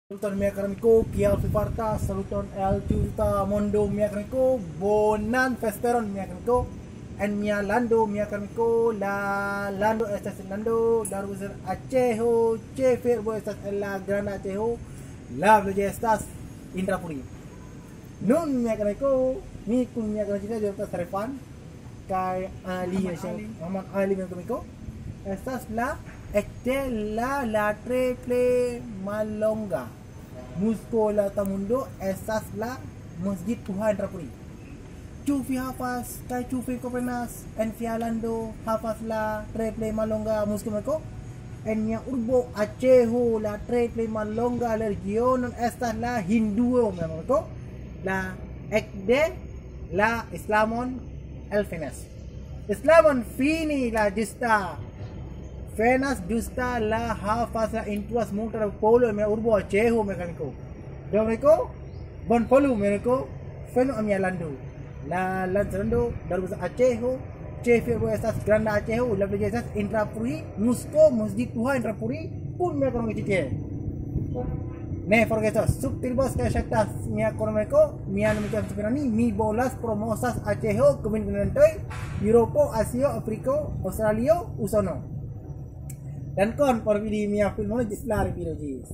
Saluton mia karamico, Kial Fifarta, saluton el Tuta Mondo mia karamico, Bonan Festeron mia karamico, en mia lando mia karamico, la lando estas lando, daruzar Aceho, chefer bo estas en la gran Aceho, la vleje estas Indrapuri. Nun mia karamico, mi kun mia karamico de estas Refan, kai Ali Muhammad Ali mia karamico, estas la ekte la tre malonga. Muskola Tamundo estas la Masjid Tuhan Rapuri. Cufi hafaz, kai cufi kopenas, en fialando hafaz la treple malonga muskumeko. En nya urbo Aceho la treple malonga la regionon estas la Hinduo memako. La ekde la Islamon elfenas. Islamon fini la justa. Fenas justa la hafaz la intuas montar polo me urbo Aceho mekanico. Domenico bon polo mekanico feno amia lando. La lanzando darus Aceho, chefe bo estas granda Aceho, la bellezas Indrapuri, Musko Masjid Tuhan Indrapuri pun mekanico titie. Ne forgetos subtilbos que chatas mi económico mi anumikam sebenarnya mi bolas promosas Aceho keminantoi Eropa, Asia, Afrika, Australia, usono. Dan kon por video mi film mo gislar video jis.